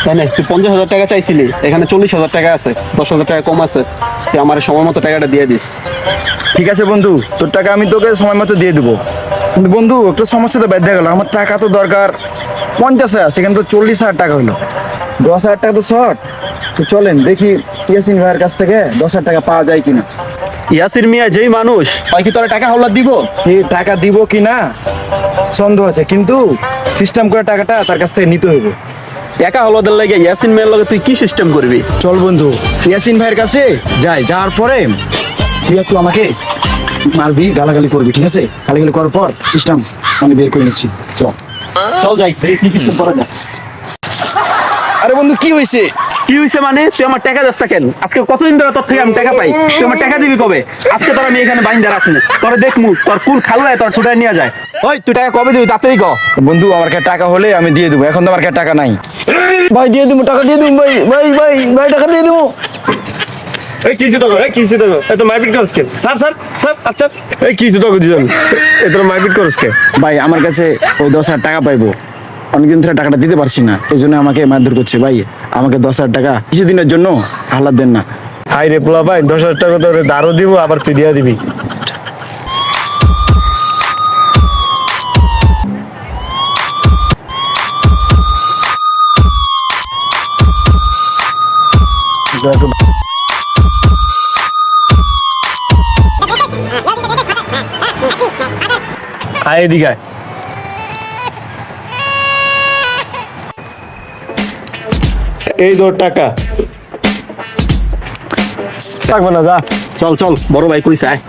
তাই না? তুই 50,000 টাকা চাইছিলি, এখানে 40,000 টাকা আছে, 10,000 টাকা কম আছে। তুই আমার সময় মতো টাকাটা দিয়ে দিস। ঠিক আছে বন্ধু, তোর টাকা আমি তোকে সময় মতো দিয়ে দেবো। কিন্তু বন্ধু একটা সমস্যা তো বেঁধে গেল, আমার টাকা তো দরকার 50,000, সেখানে তো 40,000 টাকা হলো। 10,000 টাকা তো শর্ট। তো চলেন দেখি ইয়াসিন ভাইয়ের কাছ থেকে 10,000 টাকা পাওয়া যায় কিনা। ইয়াসির মিয়া যেই মানুষ, হয় কি তোরা টাকা হাওলাত দিব? এই টাকা দিব কি না সন্দেহ আছে, কিন্তু সিস্টেম করে টাকাটা তার কাছ থেকে নিতে হইব। টাকা হাওলাদের লাগে ইয়াসিন মিয়ার লগে তুই কি সিস্টেম করবি? চল বন্ধু ইয়াসিন ভাইয়ের কাছে যাই, যাওয়ার পরে তুই একটু আমাকে মারবি, গালাগালি করবি, ঠিক আছে? গালাগালি করার পর সিস্টেম আমি বের করে নিচ্ছি। চল চল যাই, কি সিস্টেম করা যায়। আরে বন্ধু কি হয়েছে? কি হয়েছে মানে? তুই আমার টাকা দিস না কেন? আজকে কতদিন ধরে তোর থেকে আমি টাকা পাই, তুই আমার টাকা দিবি কবে? আজকে তোর আমি এখানে বাইন্দা রাখবো, তোরা দেখমু তোর কুল খালুয়ায় তোর ছুটায় নিয়ে যায়। ওই তুই টাকা কবে দিবি তাড়াতাড়ি ক। বন্ধু আমার কাছে টাকা হলে আমি দিয়ে দেবো, এখন তো আমার কাছে টাকা নাই। ভাই দিয়ে দেবো, টাকা দিয়ে দেবো ভাই, ভাই ভাই ভাই টাকা দিয়ে দেবো। এই কিছু তো এই কিছু তো এত মারপিট করছ কে? স্যার স্যার স্যার আচ্ছা এই কিছু তো দিজন এত মারপিট করছ কে? ভাই আমার কাছে ওই 10,000 টাকা পাইবো, অনেকদিন ধরে টাকাটা দিতে পারছি না, এই জন্য আমাকে মারধর করছে। ভাই আমাকে 10,000 টাকা কিছুদিনের জন্য হালাত দেন না। হাই রে পোলা ভাই, 10,000 টাকা তোরে দারও দিব, আবার তুই দিয়া দিবি। আয় এদিকে আয়। এই তোর টাকা। থাকবে না, যা। চল চল, বড় ভাই কইছে আয়।